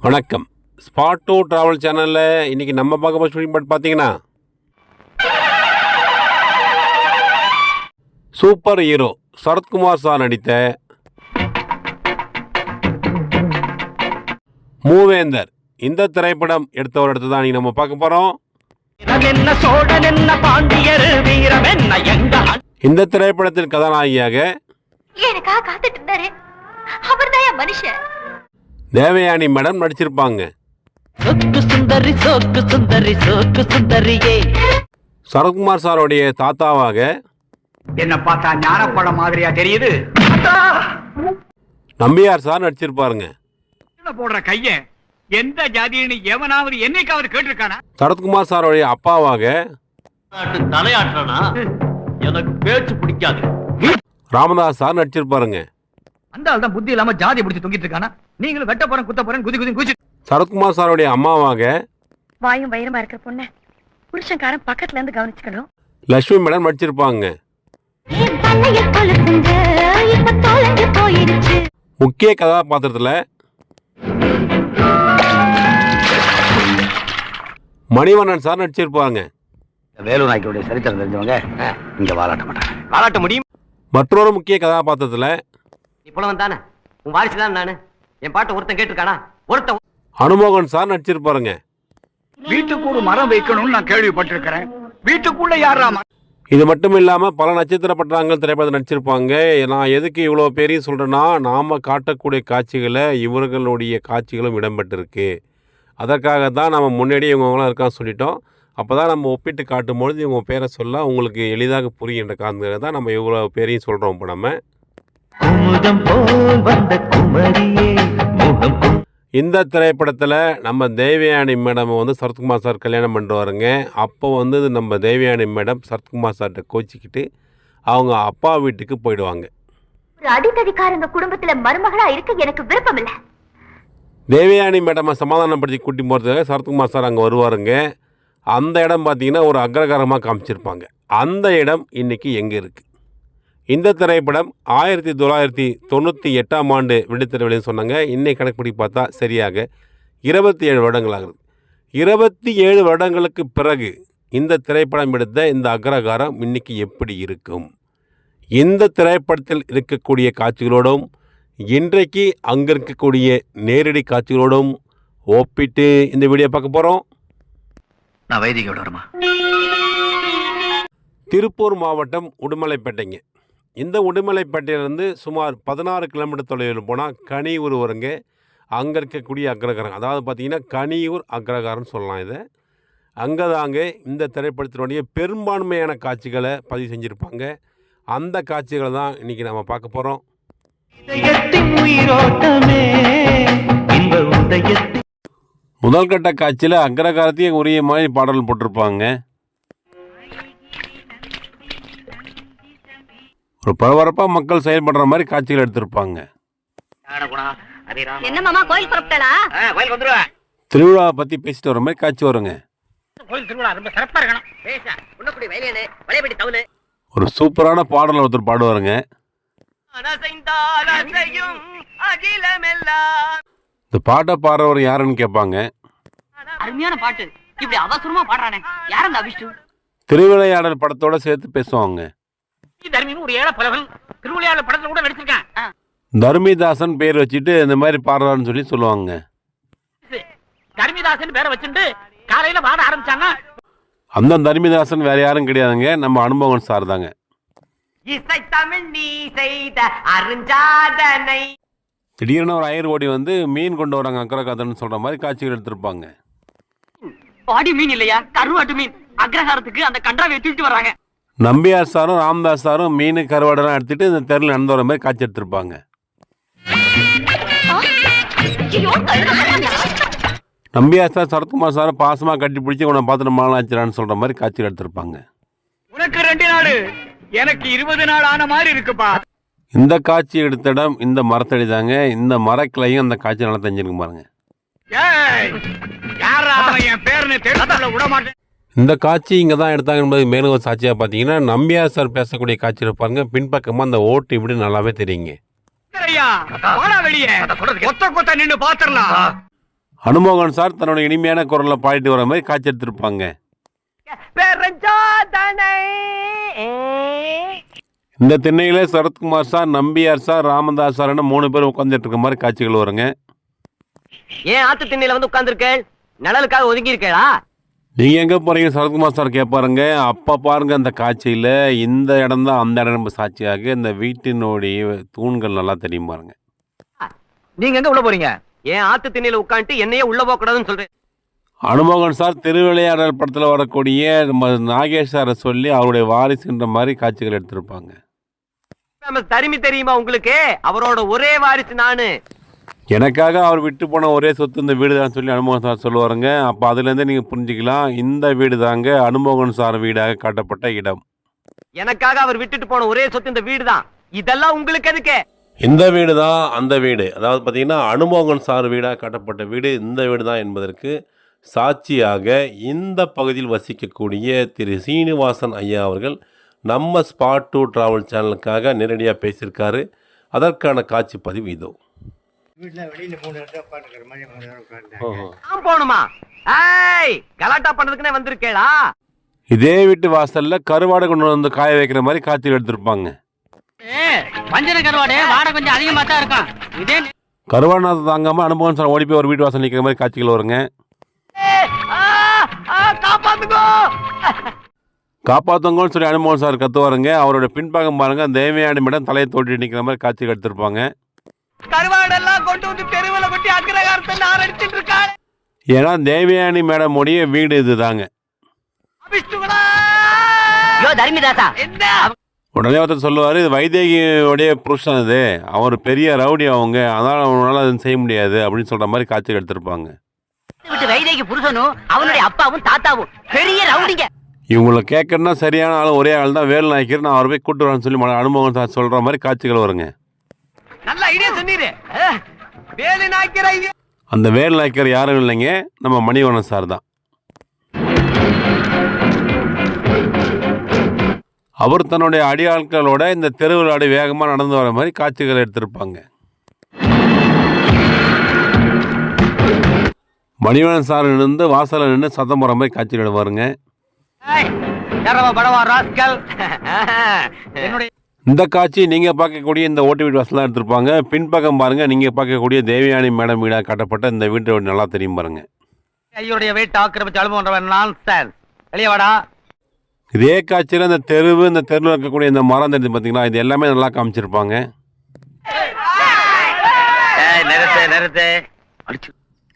வணக்கம். Spot two travel சேனலில் இன்றைக்கி நம்ம பார்க்க போகிற ஷூட்டிங் பாட்டு பார்த்தீங்கன்னா சூப்பர் ஹீரோ சரத்குமார் சார் நடித்த மூவேந்தர் இந்த திரைப்படம் எடுத்தவர் எடுத்து தான் நம்ம பார்க்க போகிறோம். இந்த திரைப்படத்தின் கதாநாயகியாக தேவயானி மேடம் நடிச்சிருப்பாங்க. சரத்குமார் சாருடைய தாத்தாவாக என்ன பார்த்தா ஞானப்படம் மாதிரியா தெரியுது நம்பியார் சார் நடிச்சிருப்பாருங்க. போடுற கைய எந்த ஜாதின்னு எவனாவது என்னைக்காவது கேட்டிருக்கானா? சரத்குமார் சாருடைய அப்பாவாக தலையாட்டனா எனக்கு பேச்சு பிடிக்காது ராமதாஸ் சார் நடிச்சிருப்பாருங்க. அந்த ஆள் தான் புத்தி இல்லாம ஜாதி பிடிச்சி தொங்கிட்டு இருக்கானா? நீங்களும் வெட்ட போறேன் குத்த போறேன் குதி குதி குதி. சரத்குமார் சாருடைய அம்மாவாக வாயும் வயிறுமா இருக்கிற பொண்ணு புருஷன்காரன் பக்கத்துல இருந்து கவனிச்சுக்கணும். லட்சுமி மேடம் நடிச்சிருப்பாங்க. முக்கிய கதாபாத்திரத்துல மணிவண்ணன் சார் நடிச்சிருப்பாங்க. வேலூர் நாய்க்குடைய சரித்திரம் தெரிஞ்சவங்க இங்க வாலாட்ட மாட்டாங்க. வாலாட்ட முடியும். மற்றொரு முக்கிய கதாபாத்திரத்துல இப்பளவன் தானே உன் வாரிசு தான் நானு. என் பாட்டு ஒருத்தன் கேட்டிருக்கானா? ஒருத்தன் அனுமோகன் சார் நடிச்சிருப்பாருங்க. வீட்டுக்கு ஒரு மரம் வைக்கணும்னு நான் கேள்விப்பட்டிருக்கிறேன். வீட்டுக்குள்ள யாராமா? இது மட்டும் இல்லாமல் பல நட்சத்திர பட்டாளங்கள் திரைப்படத்தில் நடிச்சிருப்பாங்க. நான் எதுக்கு இவ்வளோ பேரையும் சொல்கிறேன்னா, நாம் காட்டக்கூடிய காட்சிகளை இவர்களுடைய காட்சிகளும் இடம்பெற்றிருக்கு. அதற்காக தான் நம்ம முன்னாடியே இவங்களாம் இருக்கான்னு சொல்லிட்டோம். அப்போ தான் நம்ம ஒப்பிட்டு காட்டும்பொழுது இவங்க பேரை சொல்ல உங்களுக்கு எளிதாக புரிகின்ற காரணத்துக்காக தான் நம்ம இவ்வளோ பேரையும் சொல்கிறோம். இப்போ நம்ம இந்த திரைப்படத்தில் நம்ம தேவயானி மேடம் வந்து சரத்குமார் சார் கல்யாணம் பண்ணிட்டு வருங்க. அப்போ வந்து நம்ம தேவயானி மேடம் சரத்குமார் சார்கிட்ட கோச்சிக்கிட்டு அவங்க அப்பா வீட்டுக்கு போயிடுவாங்க. ஒரு அடித்தடிக்காரங்க குடும்பத்துல மருமகளா இருக்க எனக்கு விருப்பம் இல்லை. தேவயானி மேடமை சமாதானப்படுத்தி கூட்டி போகிறதுக்காக சரத்குமார் சார் அங்கே வருவாருங்க. அந்த இடம் பார்த்திங்கன்னா ஒரு அக்ரகாரமாக காமிச்சிருப்பாங்க. அந்த இடம் இன்றைக்கி எங்கே இருக்குது? இந்த திரைப்படம் 1998ஆம் ஆண்டு விடுதலைன்னு சொன்னாங்க. இன்னைக்கு கணக்குப்படி பார்த்தா சரியாக 27 வருடங்கள் ஆகுது. 27 வருடங்களுக்கு பிறகு இந்த திரைப்படம் எடுத்த இந்த அக்ரகாரம் இன்னைக்கு எப்படி இருக்கும்? இந்த திரைப்படத்தில் இருக்கக்கூடிய காட்சிகளோடும் இன்றைக்கு அங்கே இருக்கக்கூடிய நேரடி காட்சிகளோடும் ஒப்பிட்டு இந்த வீடியோ பார்க்க போகிறோம். நான் வைதிகோட வருமா? திருப்பூர் மாவட்டம் உடுமலைப்பேட்டைங்க. இந்த உடுமலைப்பேட்டையிலேருந்து சுமார் 16 கிலோமீட்டர் தொலைவில் போனால் கனியூர் வருங்க. அங்கே இருக்கக்கூடிய அக்ரகாரம், அதாவது பார்த்திங்கன்னா கனியூர் அக்ரகாரம்னு சொல்லலாம். இதை அங்கே தாங்க இந்த திரைப்படத்தினுடைய பெரும்பான்மையான காட்சிகளை பதிவு செஞ்சுருப்பாங்க. அந்த காட்சிகளை தான் இன்றைக்கி நம்ம பார்க்க போகிறோம். முதல் கட்ட காட்சியில் அக்ரகாரத்தையும் உரிய மாதிரி பாடல் போட்டிருப்பாங்க. ஒரு பரபரப்பாக மக்கள் செயல்படுற மாதிரி காட்சிகள் எடுத்திருப்பாங்க. திருவிழாவை பற்றி பேசிட்டு வர மாதிரி காட்சி வருங்க. ஒரு சூப்பரான பாடல் ஒருத்தர் பாடுவாருங்க. இந்த பாட்டை பாடுறவர் யாருன்னு கேட்பாங்க. அருமையான பாட்டு, இப்படி அவசரமா பாடுறானே யார் அந்த அபிஷ்டு? திருவிளையாடல் படத்தோட சேர்த்து பேசுவாங்க. தர்மிதாசன் பேர் வச்சுட்டு இந்த மாதிரி பாடுறான்னு சொல்லி சொல்லுவாங்க. தர்மிதாசன் பேரை வச்சுட்டு காலையில பாட ஆரம்பிச்சாங்க. அந்த தர்மிதாசன் வேற யாரும் கிடையாதுங்க, நம்ம அனுபவன் சார் தாங்க. திடீர்னு ஒரு ஐயர் ஓடி வந்து மீன் கொண்டு வராங்க அக்ரகாரம்னு சொல்ற மாதிரி காட்சிகள் எடுத்திருப்பாங்க. பாடி மீன் இல்லையா, கருவாட்டு மீன். அக்ரஹாரத்துக்கு அந்த கன்றாவை தூக்கிட்டு வர்றாங்க. நம்பியார் சாரும் ராமதாஸ் சாரும் மீன் கருவாடெல்லாம் எடுத்துட்டு இந்த தெருவில் நடந்து வர மாதிரி காட்சி எடுத்திருப்பாங்க. நம்பியார் சார் சரத்குமார் சார் பாசமாக கட்டி பிடிச்சி உன்னை பார்த்துட்டு மாலாச்சிரான்னு சொல்ற மாதிரி காட்சிகள் எடுத்திருப்பாங்க. உனக்கு 2 நாள், எனக்கு 20 நாள் ஆன மாதிரி இருக்குப்பா. இந்த காட்சி எடுத்த இடம் இந்த மரத்தடி தாங்க. இந்த மரக்கிளையும் அந்த காட்சி நல்லா தெரிஞ்சிருக்கு பாருங்க. என் பேருன்னு தெரியல விட மாட்டேன். இந்த காட்சி இங்கே தான் எடுத்தாங்க என்பது மேலும் ஒரு சாட்சியாக பார்த்தீங்கன்னா நம்பியார் சார் பேசக்கூடிய காட்சியில் பாருங்க. பின்பக்கமாக அந்த ஓட்டு இப்படி நல்லாவே தெரியுங்க. அனுமோகன் சார் தன்னோட இனிமையான குரலில் பாடிட்டு வர மாதிரி காட்சி எடுத்திருப்பாங்க. இந்த திண்ணையில Sarathkumar sir, Nambiar sir, Ramadoss sir 3 பேர் உட்காந்துட்டு இருக்க மாதிரி காட்சிகள் வருங்க. ஏன் ஆத்து திண்ணையில வந்து உட்கார்ந்துருக்கேள்? நிழலுக்காக ஒதுங்கி இருக்கேளா? நீங்க எங்க போறீங்க சரத்குமார் சார் கேட்பாருங்க. அப்ப பாருங்க அந்த காட்சியில இந்த இடம் தான் அந்த இடம் சாட்சியாக இந்த வீட்டினுடைய தூண்கள் நல்லா தெரியும் பாருங்க. நீங்க எங்க உள்ள போறீங்க? ஏன் ஆத்து திண்ணையில உட்காந்துட்டு என்னையே உள்ள போக கூடாதுன்னு சொல்றேன். அனுமோகன் சார் திருவிளையாடல் படத்தில் வரக்கூடிய நம்ம நாகேஷ் சாரை சொல்லி அவருடைய வாரிசுன்ற மாதிரி காட்சிகள் எடுத்திருப்பாங்க. தருமி தெரியுமா உங்களுக்கு? அவரோட ஒரே வாரிசு நானு. எனக்காக அவர் விட்டு போன ஒரே சொத்து இந்த வீடு தான் சொல்லி அனுமோகன் சார் சொல்லுவாருங்க. அப்போ அதுலேருந்தே நீங்கள் புரிஞ்சுக்கலாம் இந்த வீடு தாங்க அனுமோகன் சார் வீடாக காட்டப்பட்ட இடம். எனக்காக அவர் விட்டுட்டு போன ஒரே சொத்து இந்த வீடு தான். இதெல்லாம் உங்களுக்கு எதுக்கு? இந்த வீடு தான் அந்த வீடு, அதாவது பார்த்தீங்கன்னா அனுமோகன் சார் வீடாக காட்டப்பட்ட வீடு இந்த வீடு தான் என்பதற்கு சாட்சியாக இந்த பகுதியில் வசிக்கக்கூடிய திரு சீனிவாசன் ஐயா அவர்கள் நம்ம ஸ்பாட் டு டிராவல் சேனலுக்காக நேரடியாக பேசியிருக்காரு. அதற்கான காட்சி பதிவு இதோ. போணுமா? ஏய், கலாட்டா பண்றதுக்குனே வந்திருக்கேளா? இதே வீட்டு வாசல்ல கருவாடை கொண்டு வந்து காய வைக்கிற மாதிரி காட்சிகள் எடுத்திருப்பாங்க. வஞ்சன கருவாடு வாடகை கொஞ்சம் அதிகமா தான் இருக்கும். இதே கருவாடை தாங்காம அனுமோகன் சார் ஓடி போய் ஒரு வீட்டு வாசல் நிற்கிற மாதிரி காட்சிகள் வருங்க. காப்பாத்துங்கன்னு சொல்லி அனுமோகன் சார் கத்துவாருங்க. அவரோட பின்பக்கம் பாருங்க தேவயானி மேடம் தலையை தோட்டி நிற்கிற மாதிரி காட்சிகள் எடுத்திருப்பாங்க. கருவாடெல்லாம் கொண்டு வந்து தெருவில் கொட்டி அக்கிரகாரத்தை ஆரம்பிச்சுட்டு இருக்காரு. ஏன்னா தேவயானி மேடம் உடைய வீடு இதுதாங்க. உடனே ஒருத்தர் சொல்லுவார், இது வைதேகியோடைய புருஷன், இது அவர் பெரிய ரவுடி அவங்க, அதனால அவனால அது செய்ய முடியாது அப்படின்னு சொல்ற மாதிரி காட்சிகள் எடுத்திருப்பாங்க. வைதேகி புருஷனும் அவனுடைய அப்பாவும் தாத்தாவும் பெரிய ரவுடிங்க. இவங்களை கேட்கறதுனா சரியான ஆள் ஒரே ஆள் தான் வேலு நாய்க்கர், நான் அவர் போய் கூட்டு வரேன்னு சொல்லி அனுமோகன் சார் சொல்ற மாதிரி காட்சிகள் வருங்க. நல்ல ஐடியா சொன்னீரு. வேலு நாய்க்கர் ஐயா. அந்த வேலு நாய்க்கர் யாரும் இல்லைங்க, நம்ம மணிவண்ணன் சார் தான். அவர் தன்னுடைய அடியாட்களோட இந்த தெருவில் வேகமாக நடந்து வர மாதிரி காட்சிகள் எடுத்திருப்பாங்க. மணிவண்ணன் சார் நின்று வாசலில் நின்று சத்தம் போகிற மாதிரி காட்சிகள் வருங்க. இந்த காட்சி நீங்கள் பார்க்கக்கூடிய இந்த ஓட்டு வீட்டு வாசலாம் எடுத்திருப்பாங்க. பின்பக்கம் பாருங்க, நீங்கள் பார்க்கக்கூடிய தேவயானி மேடம் வீடாக காட்டப்பட்ட இந்த வீட்டு நல்லா தெரியும் பாருங்க. ஐயோடைய வீட்டை ஆக்கிரமிச்சு அலுவலகம் நான்சென்ஸ். வெளியே வாடா. இதே காட்சியில் இந்த தெருவில் இருக்கக்கூடிய இந்த மரம் தெரிஞ்சு பார்த்தீங்களா, இது எல்லாமே நல்லா காமிச்சிருப்பாங்க.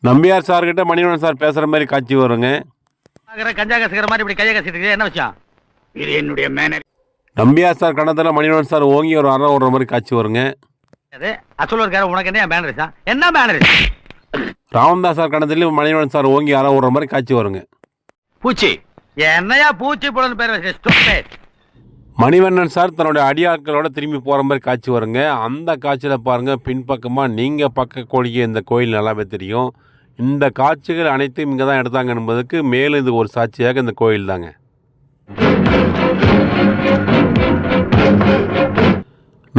நம்பியார் சார் கிட்ட மணிவண்ணன் சார் பேசுற மாதிரி காட்சி வருங்க. கஞ்சா கசுக்கிற மாதிரி இப்படி கையை கசிட்டு என்ன விஷயம்? இது என்னுடைய மேனர். நம்பியார் சார் கணத்தில் மணிவண்ணன் சார் ஓங்கி ஒரு அரை ஓடுற மாதிரி காட்சி வருங்க. அசோலர் உனக்கு என்ன மேனரிசா? என்ன மேனரிஸ்? ராமதாஸ் சார் கணத்திலையும் மணிவண்ணன் சார் ஓங்கி அரை ஓடுற மாதிரி காட்சி வருங்க. பூச்சி என்னையா பூச்சி போடணும் பேர் வச்சு. மணிவண்ணன் சார் தன்னுடைய அடியாட்களோட திரும்பி போகிற மாதிரி காட்சி வருங்க. அந்த காட்சியில் பாருங்கள், பின்பக்கமாக நீங்கள் பார்க்கக்கூடிய இந்த கோயில் நல்லாவே தெரியும். இந்த காட்சிகள் அனைத்தும் இங்கே தான் எடுத்தாங்க என்பதுக்கு மேலும் இது ஒரு சாட்சியாக இந்த கோயில் தாங்க.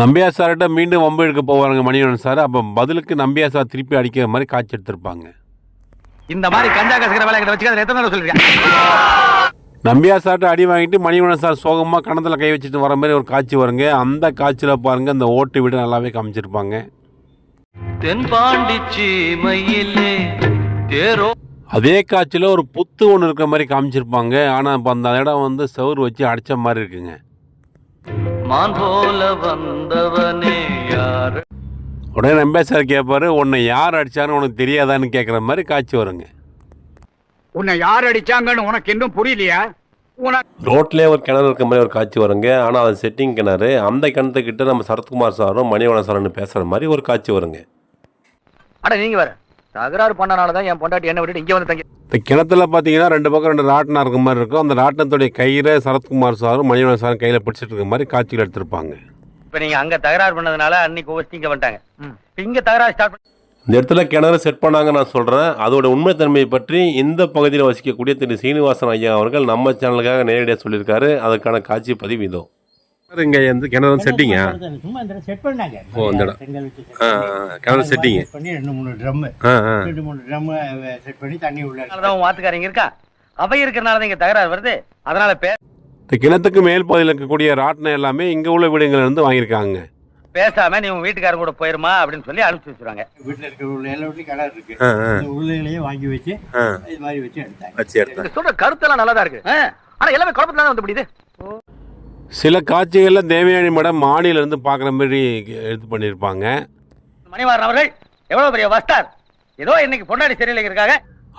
நம்பியார் சார்கிட்ட மீண்டும் வம்பு எடுக்க போவாருங்க மணிவண்ணன் சார். அப்போ பதிலுக்கு நம்பியார் சார் திருப்பி அடிக்கிற மாதிரி காட்சி எடுத்திருப்பாங்க. இந்த மாதிரி கஞ்சா கசுக்கிற வேலை வச்சு எத்தனை நாள் சொல்லிருக்கேன். நம்பியார் சார்ட்ட அடி வாங்கிட்டு மணிவண்ணன் சார் சோகமாக கணத்தில் கை வச்சுட்டு வர மாதிரி ஒரு காட்சி வருங்க. அந்த காட்சியில் பாருங்கள் இந்த ஓட்டு வீடு நல்லாவே காமிச்சிருப்பாங்க. அதே காட்சியில் ஒரு புத்து ஒன்று இருக்கிற மாதிரி காமிச்சிருப்பாங்க. ஆனால் இப்போ அந்த இடம் வந்து செவுரு வச்சு அடித்த மாதிரி இருக்குங்க. உடனே நம்பியார் சார் கேட்பாரு, உன்னை யார் அடித்தான்னு உனக்கு தெரியாதான்னு கேட்குற மாதிரி காட்சி வருங்க. உன்னை யார் அடிச்சாங்கன்னு உனக்கு இன்னும் புரியலையா? ரோட்லேயே ஒரு கிணறு இருக்க மாதிரி ஒரு காட்சி வருங்க. ஆனால் அது செட்டிங் கிணறு. அந்த கிணத்துக்கிட்ட நம்ம சரத்குமார் சாரும் மணிவண்ணன் சாரும் பேசுகிற மாதிரி ஒரு காட்சி வருங்க. அட நீங்க வேற தகராறு பண்ணனால தான் என் பொண்டாட்டி என்ன விட்டுட்டு இங்கே வந்து தங்கி. இந்த கிணத்துல பார்த்தீங்கன்னா 2 பக்கம் 2 ராட்டினம் இருக்க மாதிரி இருக்கும். அந்த ராட்டினத்துடைய கையில் சரத்குமார் சாரும் மணிவண்ணன் சாரும் கையில் பிடிச்சிட்டு இருக்க மாதிரி காட்சிகள் எடுத்திருப்பாங்க. இப்போ நீங்கள் அங்கே தகராறு பண்ணதுனால அன்னைக்கு இங்கே வந்துட்டாங்க. இங்கே தகராறு ஸ்டார்ட் பண்ணி இந்த இடத்துல கிணறு செட் பண்ணாங்க. நான் சொல்கிறேன் அதோட உண்மைத்தன்மையை பற்றி இந்த பகுதியில் வசிக்கக்கூடிய திரு சீனிவாசன் ஐயா அவர்கள் நம்ம சேனலுக்காக நேரடியாக சொல்லியிருக்காரு. அதுக்கான காட்சி பதிவு இதோ. இங்கே வந்து கிணறு செட்டிங்க. சும்மா இந்த செட் பண்ணாங்க. ஓ, இந்த இடம். செங்கல் வச்சு கிணறு செட்டிங்க பண்ணி 2-3 ட்ரம் 2-3 ட்ரம் செட் பண்ணி தண்ணி உள்ள அதனாலதான் வாத்துக்காரங்க இருக்கா, அவை இருக்கிறனால தான் இங்க தகராறு வருது. அதனால இந்த கிணத்துக்கு மேல் பகுதியில் இருக்கக்கூடிய ராட்டினம் எல்லாமே இங்கே உள்ள வீடுங்கள்ல இருந்து வாங்கியிருக்காங்க. பேசாம நீ உங்க வீட்டுக்காரங்க கூட போயிருமா அப்படின்னு சொல்லி அனுப்பிச்சு வச்சுருவாங்க. வீட்டுல இருக்க உள்ள எல்லா வீட்லயும் கிணறு இருக்கு. இந்த உள்ளையிலேயே வாங்கி வச்சு இது மாதிரி வச்சு எடுத்தாங்க. சொல்ற கருத்தெல்லாம் நல்லாதான் இருக்கு. ஆனா எல்லாமே குழப்பத்துல வந்து முடியுது. சில காட்சிகளில் தேவயானி மேடம் மாடியிலேருந்து பார்க்குற மாதிரி எடுத்து பண்ணியிருப்பாங்க. மணிவாரன் அவர்கள் எவ்வளவு பெரிய வஸ்தார், ஏதோ இன்னைக்கு பொண்டாடி சரியில்லைங்கிறதுக்காக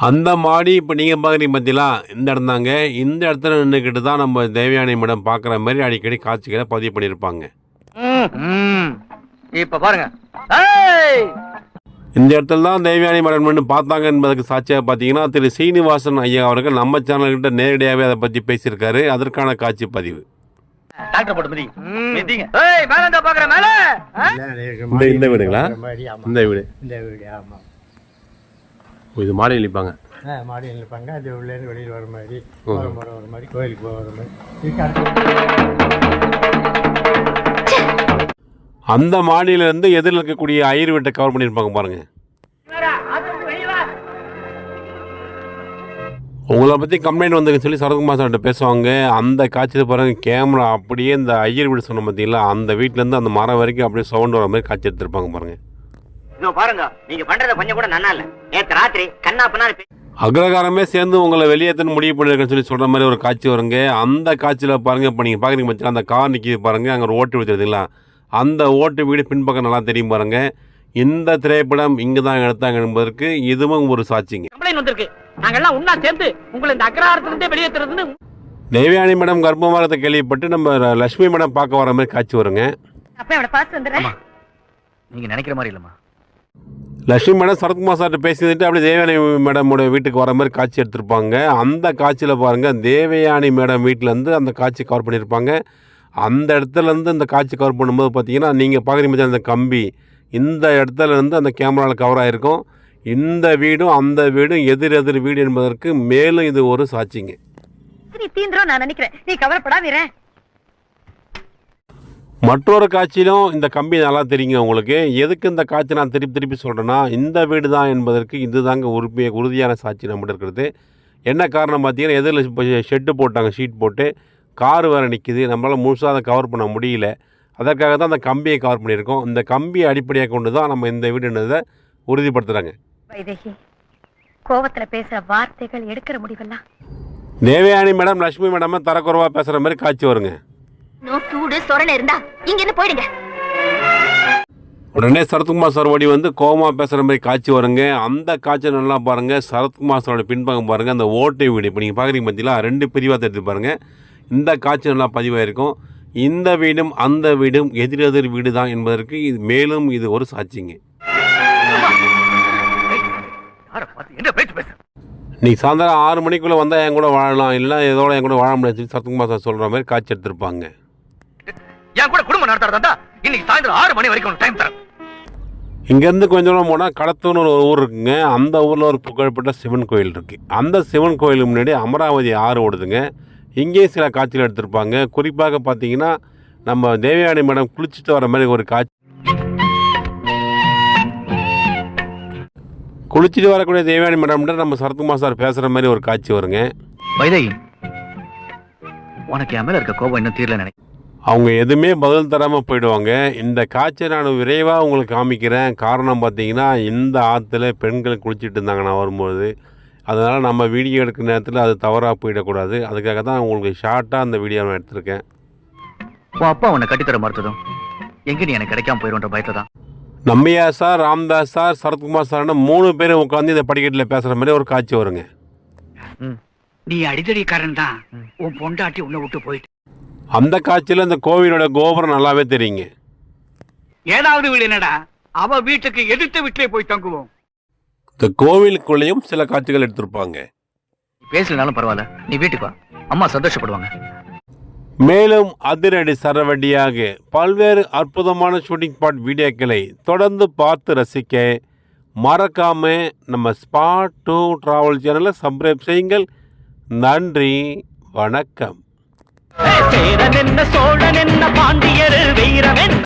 அந்த மாடி இப்போ நீங்கள் பார்க்குறீங்க பார்த்தீங்களா, இந்த இடம் தாங்க. இந்த இடத்துல நின்றுக்கிட்டு தான் நம்ம தேவயானி மேடம் பார்க்குற மாதிரி அடிக்கடி காட்சிகளை பதிவு பண்ணியிருப்பாங்க. இப்ப பாருங்க, இந்த இடத்துல தான் தேவயானி மேடம் நின்று பார்த்தாங்க என்பதற்கு சாட்சியாக பார்த்தீங்கன்னா திரு சீனிவாசன் ஐயா அவர்கள் நம்ம சேனல்கிட்ட நேரடியாகவே அதை பற்றி பேசியிருக்காரு. அதற்கான காட்சி பதிவு. டாக்டர் போட்டு மிதிங்க. ஏய் மேல இருந்து பாக்குற மேல. இந்த வீடுங்களா? இந்த வீடு. இந்த வீடு ஆமா. இது மாடியில் நிற்பாங்க. மாடியில் நிற்பாங்க. அது உள்ளேருந்து வெளியில் வர மாதிரி வர மாதிரி கோயிலுக்கு போகிற மாதிரி. அந்த மாடியிலேருந்து எதிரில் இருக்கக்கூடிய ஐயர் வீட்டை கவர் பண்ணியிருப்பாங்க பாருங்க. உங்களை பற்றி கம்ப்ளைண்ட் வந்துன்னு சொல்லி சரத்குமார் சார்கிட்ட பேசுவாங்க. அந்த காட்சியில் பாருங்கள், கேமரா அப்படியே இந்த ஐயர் வீடு சொன்ன பார்த்தீங்களா, அந்த வீட்டிலேருந்து அந்த மரம் வரைக்கும் அப்படியே சவுண்ட் வர மாதிரி காட்சி எடுத்திருப்பாங்க பாருங்க. பாருங்க, நீங்க பண்றது கொஞ்சம் கூட நல்லா இல்ல. நேத்து ராத்திரி கண்ணா பண்ணா அக்ரகாரமே சேர்ந்து உங்களை வெளியேற்றன்னு முடிவு பண்ணிருக்கேன்னு சொல்லி சொல்கிற மாதிரி ஒரு காட்சி வருங்க. அந்த காட்சியில் பாருங்கள், இப்போ நீங்கள் பார்க்குறீங்க மச்சா, அந்த கார் நிற்கிது பாருங்கள், அங்கே ஒரு ஓட்டு வீடு தெரியுதுங்களா, அந்த ஓட்டு வீடு பின்பக்கம் நல்லா தெரியும் பாருங்கள். இந்த திரைப்படம் இங்கே தான் எடுத்தாங்க என்பதற்கு இதுவும் ஒரு சாட்சிங்க. நாங்கெல்லாம் ஒன்னா சேர்ந்து உங்களை இந்த அக்ரஹாரத்திலிருந்தே வெளியேற்றுறதுன்னு. தேவயானி மேடம் கர்ப்பமாகறதை கேள்விப்பட்டு நம்ம லட்சுமி மேடம் பார்க்க வர மாதிரி காட்சி வருங்க. அப்ப அவனை பார்த்து வந்துடுறேன். நீங்க நினைக்கிற மாதிரி இல்லம்மா. லட்சுமி மேடம் சரத்குமார் சார்கிட்ட பேசிட்டு அப்படியே தேவயானி மேடமோட வீட்டுக்கு வர மாதிரி காட்சி எடுத்திருப்பாங்க. அந்த காட்சியில் பாருங்கள், தேவயானி மேடம் வீட்டிலேருந்து அந்த காட்சி கவர் பண்ணியிருப்பாங்க. அந்த இடத்துலேருந்து இந்த காட்சி கவர் பண்ணும்போது பார்த்தீங்கன்னா நீங்கள் பார்க்குறீங்க அந்த கம்பி இந்த இடத்துலேருந்து அந்த கேமராவில் கவர் ஆகிருக்கும். இந்த வீடும் அந்த வீடும் எதிர் எதிர் வீடு என்பதற்கு மேலும் இது ஒரு சாட்சிங்க. நீ தீந்துரும் நான் நினைக்கிறேன், நீ கவலைப்படாதீரேன். மற்றொரு காட்சியிலும் இந்த கம்பி நல்லா தெரியுங்க உங்களுக்கு. எதுக்கு இந்த காட்சி நான் திருப்பி சொல்கிறேன்னா, இந்த வீடு தான் என்பதற்கு இது தாங்க உறுதியான சாட்சி நம்மகிட்ட இருக்கிறது. என்ன காரணம் பார்த்தீங்கன்னா, எதிரில் இப்போ ஷெட்டு போட்டாங்க, ஷீட் போட்டு கார் வேறு நிற்கிது. நம்மளால் முழுசாக அதை கவர் பண்ண முடியல. அதற்காக தான் அந்த கம்பியை கவர் பண்ணியிருக்கோம். இந்த கம்பியை அடிப்படையாக கொண்டு தான் நம்ம இந்த வீடுன்றதை உறுதிப்படுத்துகிறாங்க. வைதேகி, கோவத்தில் பேசுகிற வார்த்தைகள் எடுக்கிற முடிவெல்லாம் தேவயானி மேடம் லட்சுமி மேடம் தரக்குறைவாக பேசுகிற மாதிரி காட்சி வருங்க. சூடு சொரணை இருந்தா இங்க இருந்து போயிடுங்க. உடனே சரத்குமார் சார் ஓடி வந்து கோவமாக பேசுகிற மாதிரி காட்சி வருங்க. அந்த காட்சியை நல்லா பாருங்கள். சரத்குமார் சாரோட பின்பக்கம் பாருங்கள், அந்த ஓட்டை வீடு இப்போ நீங்கள் பார்க்குறீங்க பார்த்தீங்களா, 2 பிரிவாக எடுத்து பாருங்கள். இந்த காட்சி நல்லா பதிவாயிருக்கும். இந்த வீடும் அந்த வீடும் எதிரெதிர் வீடு தான் என்பதற்கு இது மேலும் இது ஒரு சாட்சிங்க. நீ சாயந்தரம் 6 மணிக்குள்ளே வந்தால் என் கூட வாழலாம், இல்லை இதோட என் கூட வாழ முடியாது சரத்குமார் சார் சொல்கிற மாதிரி காட்சி எடுத்திருப்பாங்க. என் கூட குடும்பம் நடத்துறதா இன்னைக்கு சாயந்தரம் 6 மணி வரைக்கும் டைம் தரேன். இங்கேருந்து கொஞ்சம் தூரம் போனால் கடத்தூர்னு ஒரு ஊர் இருக்குங்க. அந்த ஊரில் ஒரு புகழ்பெற்ற சிவன் கோயில் இருக்குது. அந்த சிவன் கோயிலுக்கு முன்னாடி அமராவதி ஆறு ஓடுதுங்க. இங்கேயும் சில காட்சிகள் எடுத்திருப்பாங்க. குறிப்பாக பார்த்தீங்கன்னா, நம்ம தேவயானி மேடம் குளிச்சுட்டு வர மாதிரி ஒரு காட்சி, குளிச்சுட்டு வரக்கூடிய தேவயானி மேடம்கிட்ட நம்ம சரத்குமார் சார் பேசுகிற மாதிரி ஒரு காட்சி வருங்க. வைதேகி, உனக்கு என் மேல இருக்க கோபம் இன்னும் தீரல நினைக்கிறேன். அவங்க எதுவுமே பதில் தராமல் போயிடுவாங்க. இந்த காட்சியை நான் விரைவாக உங்களுக்கு காமிக்கிறேன். காரணம் பார்த்தீங்கன்னா, இந்த ஆற்றுல பெண்கள் குளிச்சுட்டு இருந்தாங்க நான் வரும்போது. அதனால் நம்ம வீடியோ எடுக்கிற நேரத்தில் அது தவறாக போயிடக்கூடாது. அதுக்காக தான் உங்களுக்கு ஷார்ட்டாக அந்த வீடியோ நான் எடுத்திருக்கேன். உன் அப்பா உன்னை கட்டித்தர மறுத்ததும் எங்கே நீ எனக்கு கிடைக்காம போயிடுன்ற பயத்தில் தான் நம்பியா சார், ராம்தாஸ் சார், சரத்குமார் சார்னு 3 பேரும் உட்காந்து இந்த படிக்கட்டில் பேசுகிற மாதிரி ஒரு காட்சி வருங்க. நீ அடிதடிக்காரன் தான், உன் பொண்டாட்டி உன்னை விட்டு போயிட்டு. அந்த காட்சியில் இந்த கோவிலோட கோபுரம் நல்லாவே தெரியுங்க. ஏதாவது வீடு என்னடா, அவ வீட்டுக்கு எதிர்த்து வீட்டிலே போய் தங்குவோம். இந்த கோவிலுக்குள்ளேயும் சில காட்சிகள் எடுத்திருப்பாங்க. பேசலனாலும் பரவாயில்ல, நீ வீட்டுக்கு வா, அம்மா சந்தோஷப்படுவாங்க. மேலும் அதிரடி சரவடியாக பல்வேறு அற்புதமான ஷூட்டிங் ஸ்பாட் வீடியோக்களை தொடர்ந்து பார்த்து ரசிக்க மறக்காம நம்ம ஸ்பாட் 2 டிராவல் சேனலை சப்ஸ்கிரைப் செய்யுங்கள். நன்றி, வணக்கம். சேரன் என்ன சோழன் என்ன பாண்டியர் வீரமென்ன